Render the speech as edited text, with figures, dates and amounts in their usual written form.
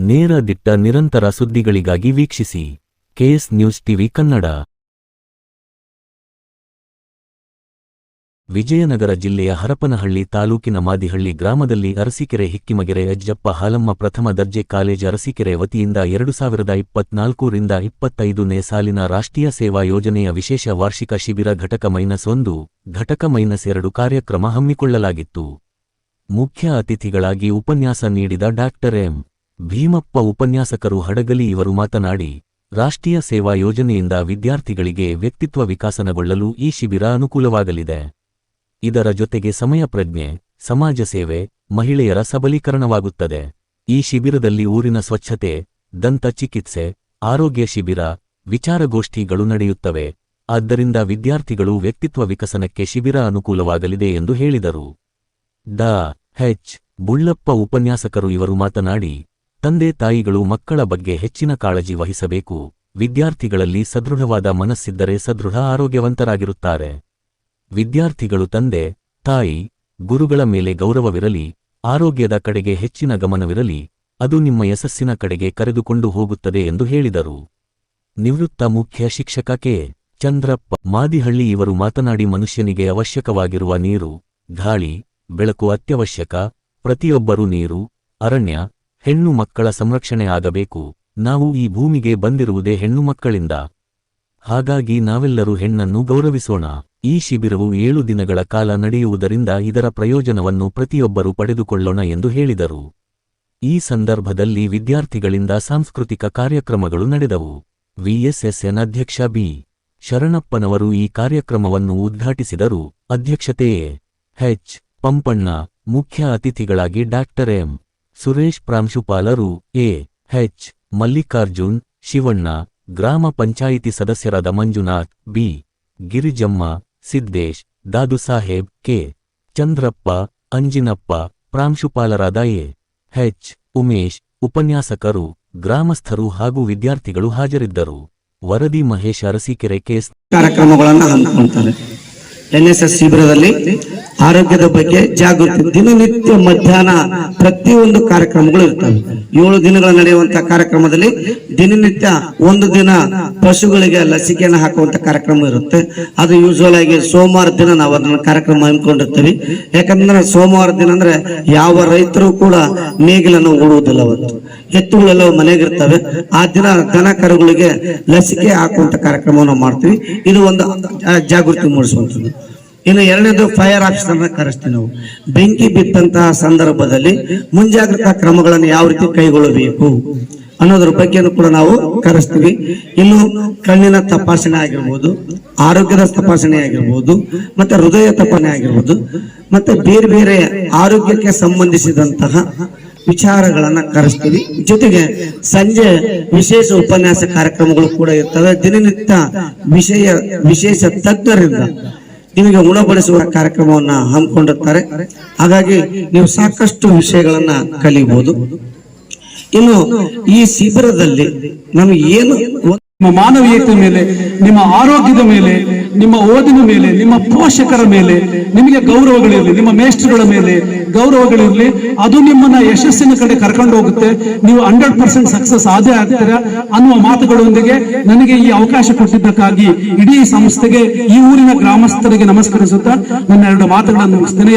ನೇರ ದಿಟ್ಟ ನಿರಂತರ ಸುದ್ದಿಗಳಿಗಾಗಿ ವೀಕ್ಷಿಸಿ KS news TV Kannada. Vijayanagara ಜಿಲ್ಲೆಯ ಹರಪನಹಳ್ಳಿ ತಾಲೂಕಿನ ಮಾದಿಹಳ್ಳಿ ಗ್ರಾಮದಲ್ಲಿ ಅರಸೀಕೆರೆ ಹಿಕ್ಕಿಮಗೆರೆ ಅಜ್ಜಪ್ಪ ಹಾಲಮ್ಮ ಪ್ರಥಮ ದರ್ಜೆ ಕಾಲೇಜ್ ಅರಸೀಕೆರೆ ವತಿಯಿಂದ 2024ರಿಂದ 25ನೇ ಸಾಲಿನ ರಾಷ್ಟ್ರೀಯ ಸೇವಾ ಯೋಜನೆಯ ವಿಶೇಷ ವಾರ್ಷಿಕ ಶಿಬಿರ ಘಟಕ -1, ಘಟಕ -2 ಕಾರ್ಯಕ್ರಮ ಹಮ್ಮಿಕೊಳ್ಳಲಾಗಿತ್ತು. ಮುಖ್ಯ ಅತಿಥಿಗಳಾಗಿ ಉಪನ್ಯಾಸ ನೀಡಿದ ಡಾಕ್ಟರ್ ಎಂ. ಭೀಮಪ್ಪ ಉಪನ್ಯಾಸಕರು ಹಡಗಲಿ ಇವರು ಮಾತನಾಡಿ, ರಾಷ್ಟ್ರೀಯ ಸೇವಾ ಯೋಜನೆಯಿಂದ ವಿದ್ಯಾರ್ಥಿಗಳಿಗೆ ವ್ಯಕ್ತಿತ್ವ ವಿಕಾಸನಗೊಳ್ಳಲು ಈ ಶಿಬಿರ ಅನುಕೂಲವಾಗಲಿದೆ. ಇದರ ಜೊತೆಗೆ ಸಮಯ ಪ್ರಜ್ಞೆ, ಸಮಾಜ ಸೇವೆ, ಮಹಿಳೆಯರ ಸಬಲೀಕರಣವಾಗುತ್ತದೆ. ಈ ಶಿಬಿರದಲ್ಲಿ ಊರಿನ ಸ್ವಚ್ಛತೆ, ದಂತ ಚಿಕಿತ್ಸೆ, ಆರೋಗ್ಯ ಶಿಬಿರ, ವಿಚಾರಗೋಷ್ಠಿಗಳು ನಡೆಯುತ್ತವೆ. ಆದ್ದರಿಂದ ವಿದ್ಯಾರ್ಥಿಗಳು ವ್ಯಕ್ತಿತ್ವ ವಿಕಸನಕ್ಕೆ ಶಿಬಿರ ಅನುಕೂಲವಾಗಲಿದೆ ಎಂದು ಹೇಳಿದರು. ಡಾ. ಎಚ್. ಬುಳ್ಳಪ್ಪ ಉಪನ್ಯಾಸಕರು ಇವರು ಮಾತನಾಡಿ, ತಂದೆ ತಾಯಿಗಳು ಮಕ್ಕಳ ಬಗ್ಗೆ ಹೆಚ್ಚಿನ ಕಾಳಜಿ ವಹಿಸಬೇಕು. ವಿದ್ಯಾರ್ಥಿಗಳಲ್ಲಿ ಸದೃಢವಾದ ಮನಸ್ಸಿದ್ದರೆ ಸದೃಢ ಆರೋಗ್ಯವಂತರಾಗಿರುತ್ತಾರೆ. ವಿದ್ಯಾರ್ಥಿಗಳು ತಂದೆ, ತಾಯಿ, ಗುರುಗಳ ಮೇಲೆ ಗೌರವವಿರಲಿ, ಆರೋಗ್ಯದ ಕಡೆಗೆ ಹೆಚ್ಚಿನ ಗಮನವಿರಲಿ, ಅದು ನಿಮ್ಮ ಯಶಸ್ಸಿನ ಕಡೆಗೆ ಕರೆದುಕೊಂಡು ಹೋಗುತ್ತದೆ ಎಂದು ಹೇಳಿದರು. ನಿವೃತ್ತ ಮುಖ್ಯ ಶಿಕ್ಷಕ ಕೆ. ಚಂದ್ರಪ್ಪ ಮಾದಿಹಳ್ಳಿ ಇವರು ಮಾತನಾಡಿ, ಮನುಷ್ಯನಿಗೆ ಅವಶ್ಯಕವಾಗಿರುವ ನೀರು, ಗಾಳಿ, ಬೆಳಕು ಅತ್ಯವಶ್ಯಕ. ಪ್ರತಿಯೊಬ್ಬರೂ ನೀರು, ಅರಣ್ಯ, ಹೆಣ್ಣು ಮಕ್ಕಳ ಸಂರಕ್ಷಣೆ ಆಗಬೇಕು. ನಾವು ಈ ಭೂಮಿಗೆ ಬಂದಿರುವುದೇ ಹೆಣ್ಣು ಮಕ್ಕಳಿಂದ. ಹಾಗಾಗಿ ನಾವೆಲ್ಲರೂ ಹೆಣ್ಣನ್ನು ಗೌರವಿಸೋಣ. ಈ ಶಿಬಿರವು 7 ದಿನಗಳ ಕಾಲ ನಡೆಯುವುದರಿಂದ ಇದರ ಪ್ರಯೋಜನವನ್ನು ಪ್ರತಿಯೊಬ್ಬರೂ ಪಡೆದುಕೊಳ್ಳೋಣ ಎಂದು ಹೇಳಿದರು. ಈ ಸಂದರ್ಭದಲ್ಲಿ ವಿದ್ಯಾರ್ಥಿಗಳಿಂದ ಸಾಂಸ್ಕೃತಿಕ ಕಾರ್ಯಕ್ರಮಗಳು ನಡೆದವು. ವಿಎಸ್ಎಸ್ಎನ್ ಅಧ್ಯಕ್ಷ ಬಿ. ಶರಣಪ್ಪನವರು ಈ ಕಾರ್ಯಕ್ರಮವನ್ನು ಉದ್ಘಾಟಿಸಿದರು. ಅಧ್ಯಕ್ಷತೆಯೇ ಎಚ್. ಪಂಪಣ್ಣ, ಮುಖ್ಯ ಅತಿಥಿಗಳಾಗಿ ಡಾಕ್ಟರ್ ಎಂ. ಸುರೇಶ್, ಪ್ರಾಂಶುಪಾಲರು ಎ. ಎಚ್. ಮಲ್ಲಿಕಾರ್ಜುನ್, ಶಿವಣ್ಣ, ಗ್ರಾಮ ಪಂಚಾಯಿತಿ ಸದಸ್ಯರಾದ ಮಂಜುನಾಥ್, ಬಿ. ಗಿರಿಜಮ್ಮ, ಸಿದ್ದೇಶ್, ದಾದು ಸಾಹೇಬ್, ಕೆ. ಚಂದ್ರಪ್ಪ, ಅಂಜಿನಪ್ಪ, ಪ್ರಾಂಶುಪಾಲರಾದ ಎ. ಎಚ್. ಉಮೇಶ್, ಉಪನ್ಯಾಸಕರು, ಗ್ರಾಮಸ್ಥರು ಹಾಗೂ ವಿದ್ಯಾರ್ಥಿಗಳು ಹಾಜರಿದ್ದರು. ವರದಿ ಮಹೇಶ್, ಅರಸೀಕೆರೆ. ಕೇಸ್ ಕಾರ್ಯಕ್ರಮಗಳನ್ನು ಹಮ್ಮಿಕೊಳ್ತಾರೆ. ಎನ್ಎಸ್ಎಸ್ ಶಿಬಿರದಲ್ಲಿ ಆರೋಗ್ಯದ ಬಗ್ಗೆ ಜಾಗೃತಿ ದಿನನಿತ್ಯ ಮಧ್ಯಾಹ್ನ ಪ್ರತಿಯೊಂದು ಕಾರ್ಯಕ್ರಮಗಳು ಇರ್ತವೆ. 7 ದಿನಗಳ ನಡೆಯುವಂತಹ ಕಾರ್ಯಕ್ರಮದಲ್ಲಿ ದಿನನಿತ್ಯ ಒಂದು ದಿನ ಪಶುಗಳಿಗೆ ಲಸಿಕೆಯನ್ನು ಹಾಕುವಂತ ಕಾರ್ಯಕ್ರಮ ಇರುತ್ತೆ. ಅದು ಯೂಶುವಲ್ ಆಗಿ ಸೋಮವಾರ ದಿನ ನಾವು ಅದನ್ನ ಕಾರ್ಯಕ್ರಮ ಹಮ್ಮಿಕೊಂಡಿರ್ತೀವಿ. ಯಾಕಂದ್ರೆ ಸೋಮವಾರ ದಿನ ಅಂದ್ರೆ ಯಾವ ರೈತರು ಕೂಡ ನೇಗಿಲನ್ನು ಓಡುವುದಿಲ್ಲ. ಅವತ್ತು ಎತ್ತುಗಳೆಲ್ಲ ಮನೆಗಿರ್ತವೆ. ಆ ದಿನ ದನ ಕರುಗಳಿಗೆ ಲಸಿಕೆ ಹಾಕುವಂತ ಕಾರ್ಯಕ್ರಮವನ್ನು ಮಾಡ್ತೀವಿ. ಇದು ಒಂದು ಜಾಗೃತಿ ಮೂಡಿಸುವಂಥದ್ದು. ಇನ್ನು ಎರಡನೇದು ಫೈರ್ ಆಫೀಸರ್ನ ಕರೆಸ್ತೀವಿ ನಾವು. ಬೆಂಕಿ ಬಿದ್ದಂತಹ ಸಂದರ್ಭದಲ್ಲಿ ಮುಂಜಾಗ್ರತಾ ಕ್ರಮಗಳನ್ನು ಯಾವ ರೀತಿ ಕೈಗೊಳ್ಳಬೇಕು ಅನ್ನೋದ್ರ ಬಗ್ಗೆನೂ ಕೂಡ ನಾವು ಕರೆಸ್ತೀವಿ. ಇನ್ನು ಕಣ್ಣಿನ ತಪಾಸಣೆ ಆಗಿರ್ಬೋದು, ಆರೋಗ್ಯದ ತಪಾಸಣೆ ಆಗಿರ್ಬೋದು, ಮತ್ತೆ ಹೃದಯ ತಪಾಸಣೆ ಆಗಿರ್ಬೋದು, ಮತ್ತೆ ಬೇರೆ ಬೇರೆ ಆರೋಗ್ಯಕ್ಕೆ ಸಂಬಂಧಿಸಿದಂತಹ ವಿಚಾರಗಳನ್ನ ಕರೆಸ್ತೀವಿ. ಜೊತೆಗೆ ಸಂಜೆ ವಿಶೇಷ ಉಪನ್ಯಾಸ ಕಾರ್ಯಕ್ರಮಗಳು ಕೂಡ ಇರ್ತವೆ. ದಿನನಿತ್ಯ ವಿಶೇಷ ತಜ್ಞರಿಂದ ನಿಮಗೆ ಉಣಬಡಿಸುವ ಕಾರ್ಯಕ್ರಮವನ್ನ ಹಮ್ಮಿಕೊಂಡಿರ್ತಾರೆ. ಹಾಗಾಗಿ ನೀವು ಸಾಕಷ್ಟು ವಿಷಯಗಳನ್ನ ಕಲಿಬಹುದು. ಇನ್ನು ಈ ಶಿಬಿರದಲ್ಲಿ ನಮಗೆ ಏನು ನಿಮ್ಮ ಮಾನವೀಯತೆ ಮೇಲೆ, ನಿಮ್ಮ ಆರೋಗ್ಯದ ಮೇಲೆ, ನಿಮ್ಮ ಓದಿನ ಮೇಲೆ, ನಿಮ್ಮ ಪೋಷಕರ ಮೇಲೆ ನಿಮಗೆ ಗೌರವಗಳಿರಲಿ, ನಿಮ್ಮ ಮೇಷ್ಟ್ರುಗಳ ಮೇಲೆ ಗೌರವಗಳಿರಲಿ. ಅದು ನಿಮ್ಮನ್ನ ಯಶಸ್ಸಿನ ಕಡೆ ಕರ್ಕೊಂಡು ಹೋಗುತ್ತೆ. ನೀವು 100% ಸಕ್ಸಸ್ ಆದೇ ಆಗ್ತೀರಾ ಅನ್ನುವ ಮಾತುಗಳೊಂದಿಗೆ ನನಗೆ ಈ ಅವಕಾಶ ಕೊಟ್ಟಿದ್ದಕ್ಕಾಗಿ ಇಡೀ ಸಂಸ್ಥೆಗೆ, ಈ ಊರಿನ ಗ್ರಾಮಸ್ಥರಿಗೆ ನಮಸ್ಕರಿಸುತ್ತಾ ನನ್ನ 2 ಮಾತುಗಳನ್ನು ಮುಗಿಸ್ತೇನೆ.